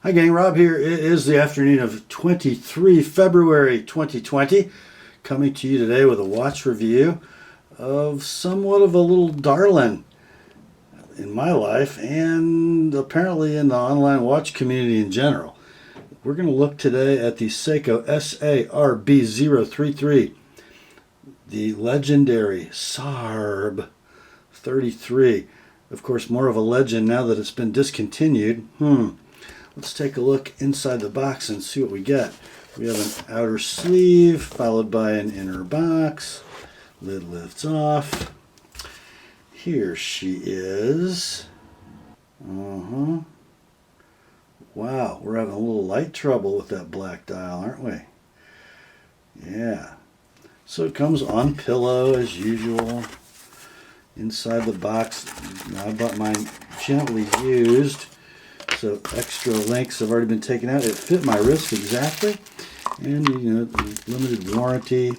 Hi gang, Rob here. It is the afternoon of 23 February 2020. Coming to you today with a watch review of somewhat of a little darling in my life and apparently in the online watch community in general. We're going to look today at the Seiko SARB033, the legendary SARB033. Of course, more of a legend now that it's been discontinued. Let's take a look inside the box and see what we get. We have an outer sleeve followed by an inner box. Lid lifts off. Here she is. Wow, we're having a little light trouble with that black dial, aren't we? Yeah. So it comes on pillow as usual. Inside the box, I bought mine gently used. So extra links have already been taken out. It fit my wrist exactly. And, you know, limited warranty,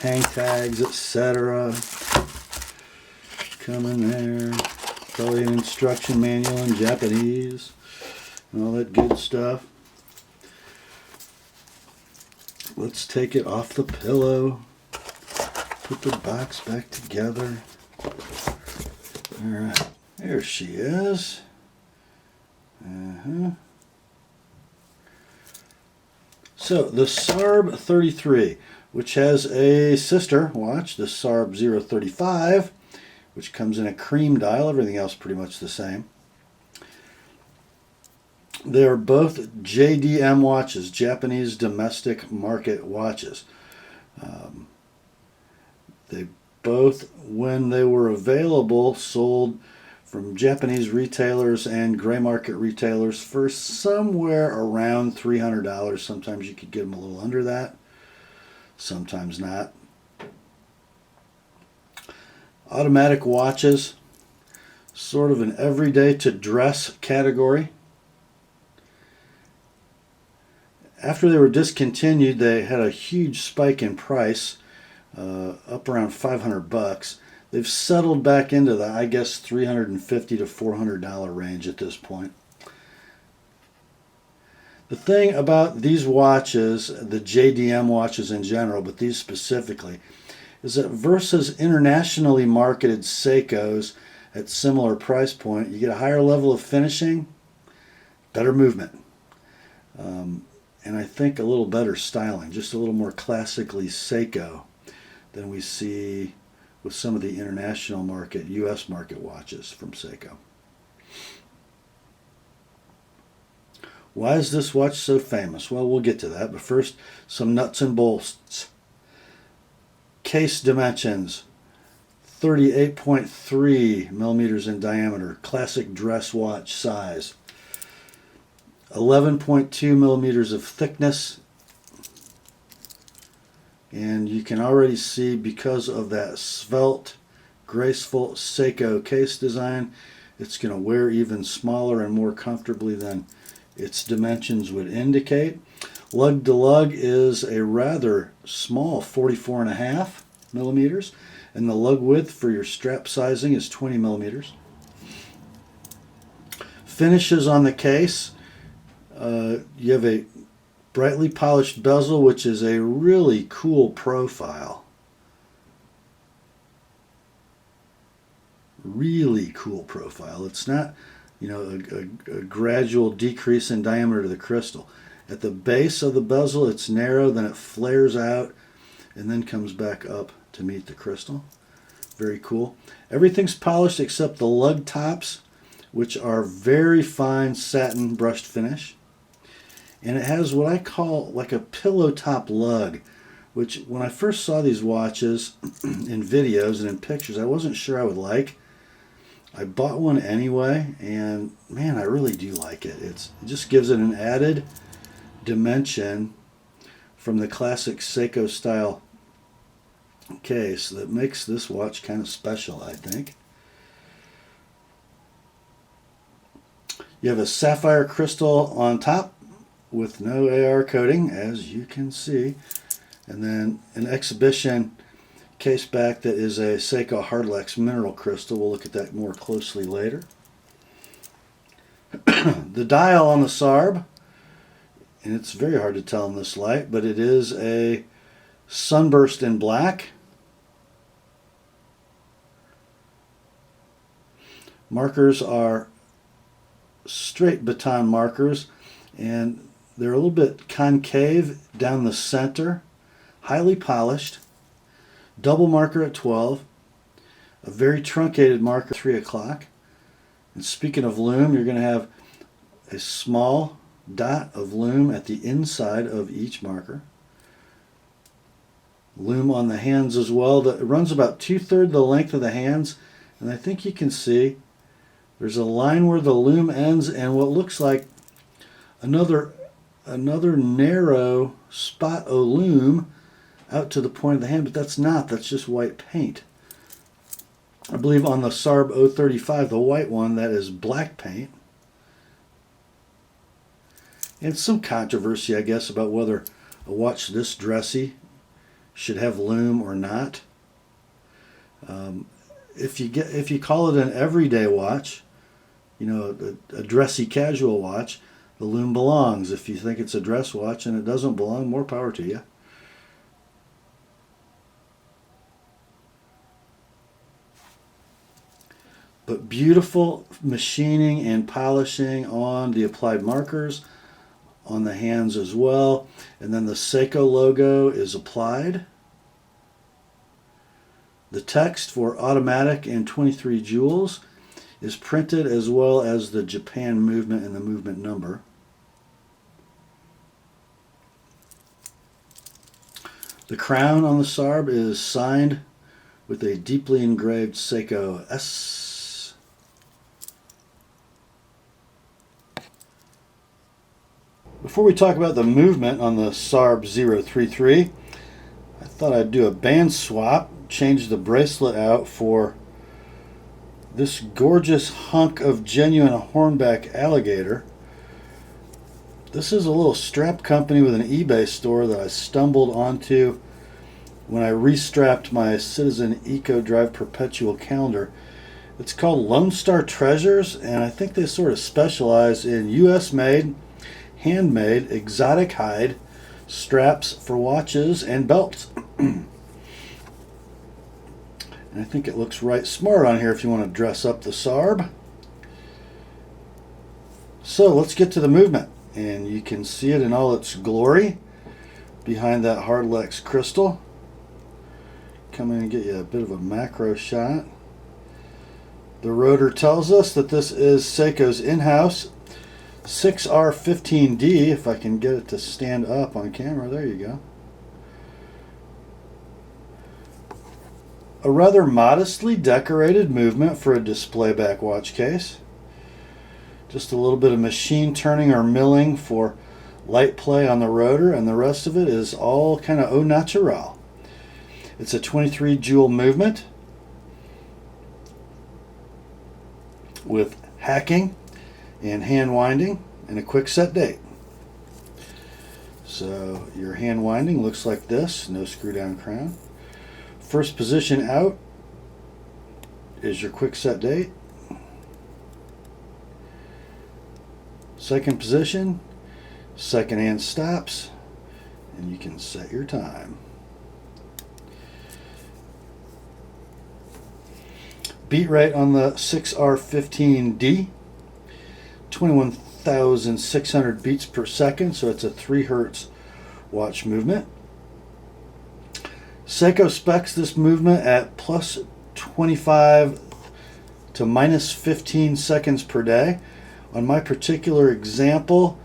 hang tags, etc. Come in there. Probably an instruction manual in Japanese. And all that good stuff. Let's take it off the pillow. Put the box back together. Alright, there she is. So the SARB033, which has a sister watch, the SARB035, which comes in a cream dial, everything else pretty much the same. They are both JDM watches, Japanese domestic market watches. They both, when they were available, sold from Japanese retailers and gray market retailers for somewhere around $300. Sometimes you could get them a little under that, sometimes not. Automatic watches, sort of an everyday to dress category. After they were discontinued, they had a huge spike in price, up around $500. They've settled back into the, I guess, $350 to $400 range at this point. The thing about these watches, the JDM watches in general, but these specifically, is that versus internationally marketed Seikos at similar price point, you get a higher level of finishing, better movement, and I think a little better styling, just a little more classically Seiko than we see with some of the international market, U.S. market watches from Seiko. Why is this watch so famous? Well, we'll get to that, but first, some nuts and bolts. Case dimensions, 38.3 millimeters in diameter, classic dress watch size. 11.2 millimeters of thickness. And you can already see, because of that svelte, graceful Seiko case design, it's going to wear even smaller and more comfortably than its dimensions would indicate. Lug to lug is a rather small 44.5 millimeters, and the lug width for your strap sizing is 20 millimeters. Finishes on the case, you have a brightly polished bezel, which is a really cool profile. Really cool profile. It's not, you know, a gradual decrease in diameter of the crystal. At the base of the bezel, it's narrow, then it flares out, and then comes back up to meet the crystal. Very cool. Everything's polished except the lug tops, which are very fine satin brushed finish. And it has what I call like a pillow top lug, which when I first saw these watches in videos and in pictures, I wasn't sure I would like. I bought one anyway, and man, I really do like it. It just gives it an added dimension from the classic Seiko style case that makes this watch kind of special, I think. You have a sapphire crystal on top with no AR coating, as you can see, and then an exhibition case back that is a Seiko Hardlex mineral crystal. We'll look at that more closely later. The dial on the SARB, and it's very hard to tell in this light, but it is a sunburst in black. Markers are straight baton markers, and they're a little bit concave down the center, highly polished, double marker at 12, a very truncated marker at 3 o'clock. And speaking of lume, you're going to have a small dot of lume at the inside of each marker. Lume on the hands as well. It runs about 2/3 the length of the hands, and I think you can see there's a line where the lume ends and what looks like another narrow spot of lume out to the point of the hand, but that's not. That's just white paint. I believe on the SARB033, the white one, that is black paint. And some controversy, I guess, about whether a watch this dressy should have lume or not. If you call it an everyday watch, you know, a dressy casual watch, the lume belongs. If you think it's a dress watch and it doesn't belong, more power to you. But beautiful machining and polishing on the applied markers, on the hands as well. And then the Seiko logo is applied. The text for automatic and 23 jewels is printed, as well as the Japan movement and the movement number. The crown on the SARB is signed with a deeply engraved Seiko S. Before we talk about the movement on the SARB033, I thought I'd do a band swap, change the bracelet out for this gorgeous hunk of genuine hornback alligator. This is a little strap company with an eBay store that I stumbled onto when I restrapped my Citizen Eco Drive Perpetual calendar. It's called Lone Star Treasures, and I think they sort of specialize in US made, handmade, exotic hide straps for watches and belts. And I think it looks right smart on here if you want to dress up the SARB. So let's get to the movement, and you can see it in all its glory behind that Hardlex crystal. Come in and get you a bit of a macro shot. The rotor tells us that this is Seiko's in-house 6R15D, if I can get it to stand up on camera. There you go. A rather modestly decorated movement for a display back watch case. Just a little bit of machine turning or milling for light play on the rotor, and the rest of it is all kind of au naturel. It's a 23 jewel movement with hacking and hand winding and a quick set date. So your hand winding looks like this, no screw down crown. First position out is your quick set date. Second position, second hand stops, and you can set your time. Beat rate on the 6R15D, 21,600 beats per second, so it's a 3 Hertz watch movement. Seiko specs this movement at plus 25 to minus 15 seconds per day. On my particular example,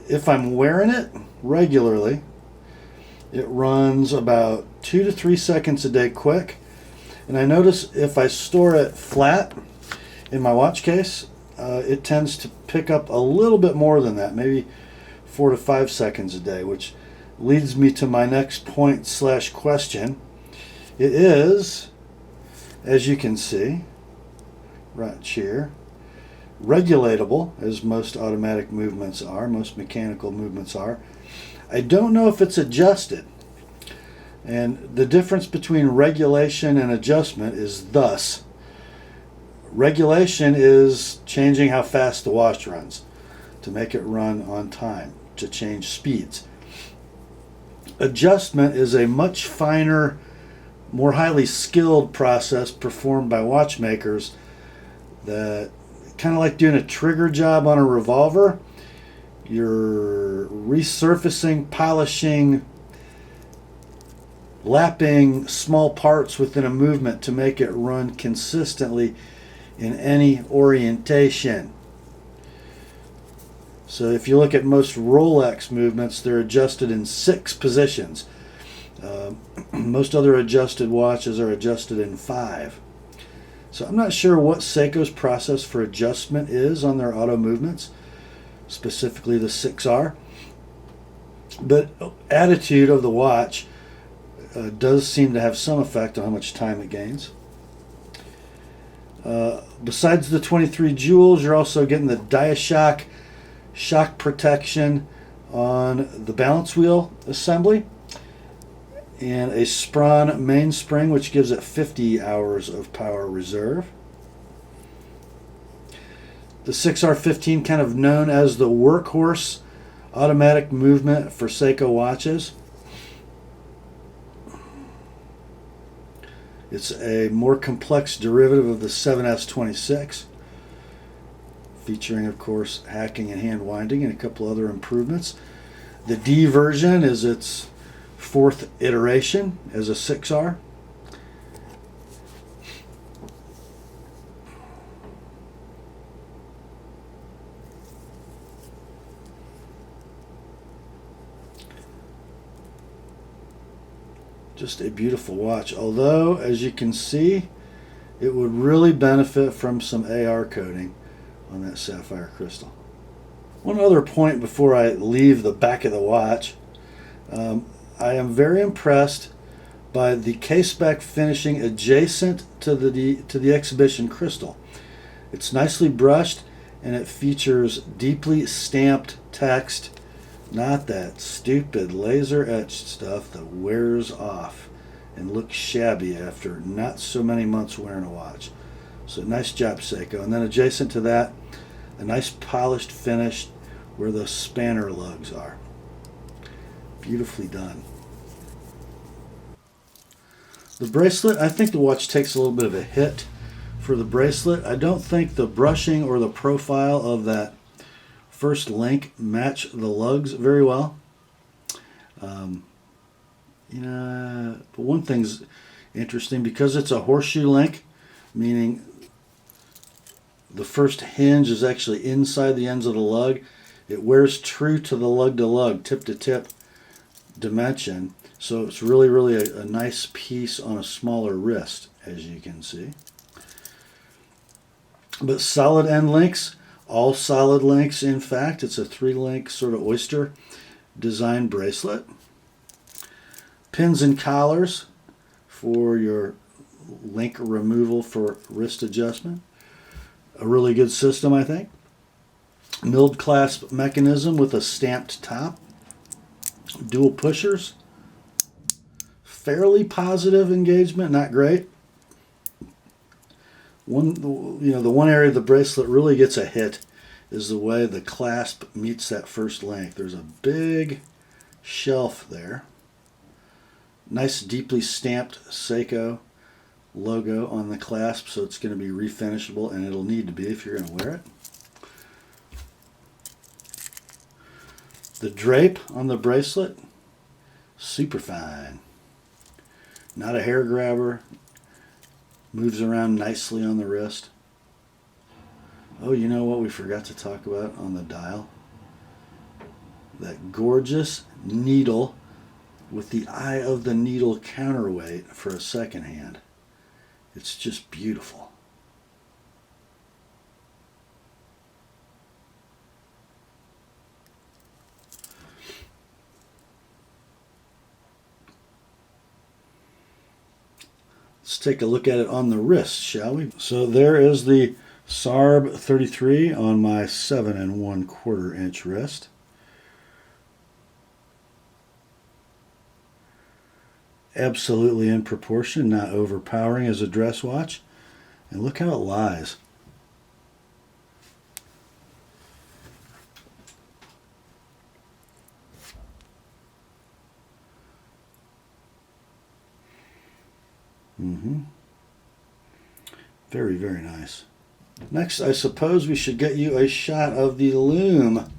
if I'm wearing it regularly, it runs about 2 to 3 seconds a day quick. And I notice if I store it flat in my watch case, it tends to pick up a little bit more than that, maybe 4 to 5 seconds a day, which leads me to my next point / question. It is, as you can see, right here, regulatable, as most automatic movements are, most mechanical movements are. I don't know if it's adjusted. And the difference between regulation and adjustment is thus. Regulation is changing how fast the watch runs to make it run on time, to change speeds. Adjustment is a much finer, more highly skilled process performed by watchmakers that kind of like doing a trigger job on a revolver. You're resurfacing, polishing, lapping small parts within a movement to make it run consistently in any orientation. So if you look at most Rolex movements, they're adjusted in 6 positions. Most other adjusted watches are adjusted in 5. So I'm not sure what Seiko's process for adjustment is on their auto movements, specifically the 6R. But attitude of the watch does seem to have some effect on how much time it gains. Besides the 23 jewels, you're also getting the DiaShock shock protection on the balance wheel assembly and a Sprung mainspring, which gives it 50 hours of power reserve. The 6R15, kind of known as the workhorse automatic movement for Seiko watches. It's a more complex derivative of the 7S26, featuring, of course, hacking and hand winding and a couple other improvements. The D version is its 4th iteration as a 6R. Just a beautiful watch, although as you can see it would really benefit from some AR coating on that sapphire crystal. One other point before I leave the back of the watch, I am very impressed by the case-back finishing adjacent to the exhibition crystal. It's nicely brushed and it features deeply stamped text. Not that stupid laser etched stuff that wears off and looks shabby after not so many months wearing a watch. So nice job, Seiko. And then adjacent to that, a nice polished finish where the spanner lugs are. Beautifully done. The bracelet, I think the watch takes a little bit of a hit for the bracelet. I don't think the brushing or the profile of that first link match the lugs very well. But one thing's interesting, because it's a horseshoe link, meaning the first hinge is actually inside the ends of the lug. It wears true to the lug-to-lug, tip-to-tip dimension. So it's really a nice piece on a smaller wrist, as you can see. But solid end links. All solid links, in fact. It's a 3-link sort of oyster design bracelet. Pins and collars for your link removal for wrist adjustment. A really good system, I think. Milled clasp mechanism with a stamped top. Dual pushers. Fairly positive engagement, not great. The one area of the bracelet really gets a hit is the way the clasp meets that first link. There's a big shelf there. Nice deeply stamped Seiko logo on the clasp, so it's going to be refinishable, and it'll need to be if you're going to wear it. The drape on the bracelet, super fine. Not a hair grabber. Moves around nicely on the wrist. Oh, you know what we forgot to talk about on the dial? That gorgeous needle with the eye of the needle counterweight for a second hand. It's just beautiful. Let's take a look at it on the wrist, shall we? So there is the SARB033 on my 7 1/4 inch wrist. Absolutely in proportion, not overpowering as a dress watch. And look how it lies. Mm-hmm. Very, very nice. Next, I suppose we should get you a shot of the lume.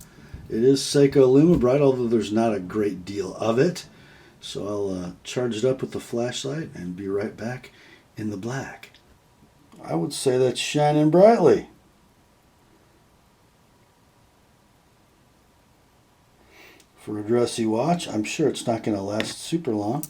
It is Seiko LumiBrite, although there's not a great deal of it. So I'll charge it up with the flashlight and be right back in the black. I would say that's shining brightly. For a dressy watch, I'm sure it's not going to last super long.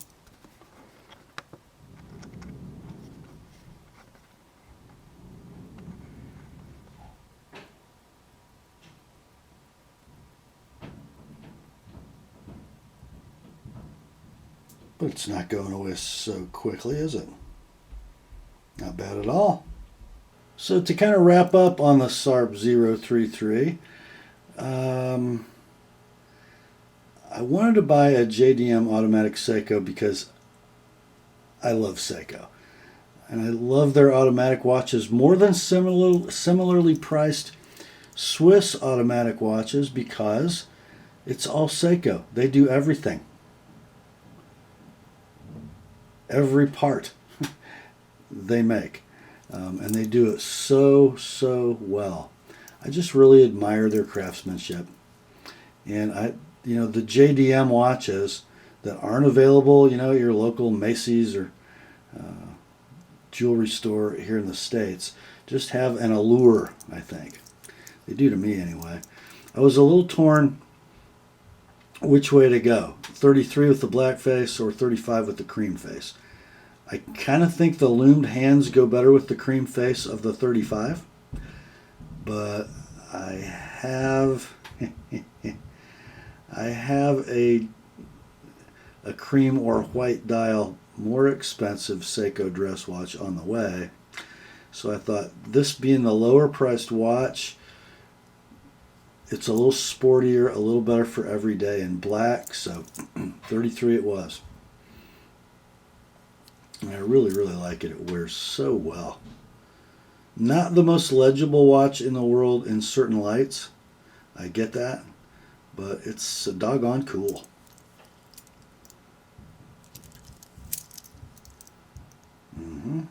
But it's not going away so quickly, is it? Not bad at all. So to kind of wrap up on the SARB033, I wanted to buy a JDM automatic Seiko because I love Seiko. And I love their automatic watches more than similarly priced Swiss automatic watches because it's all Seiko. They do everything. Every part they make. And they do it so, so well. I just really admire their craftsmanship. And the JDM watches that aren't available, at your local Macy's or jewelry store here in the States, just have an allure, I think. They do to me anyway. I was a little torn which way to go. 33 with the black face or 35 with the cream face. I kind of think the loomed hands go better with the cream face of the 35, but I have a cream or white dial more expensive Seiko dress watch on the way. So I thought, this being the lower priced watch, it's a little sportier, a little better for every day in black, so 33 it was. And I really, really like it. It wears so well. Not the most legible watch in the world in certain lights. I get that. But it's doggone cool. Mm-hmm.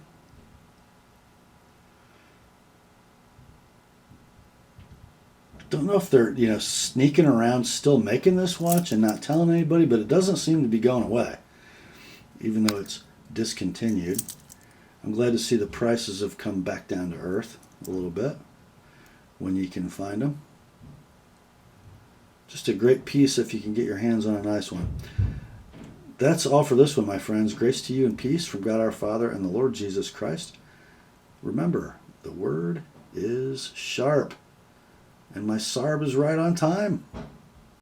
Don't know if they're, sneaking around still making this watch and not telling anybody, but it doesn't seem to be going away, even though it's discontinued. I'm glad to see the prices have come back down to earth a little bit when you can find them. Just a great piece if you can get your hands on a nice one. That's all for this one, my friends. Grace to you and peace from God our Father and the Lord Jesus Christ. Remember, the word is sharp, and my SARB is right on time.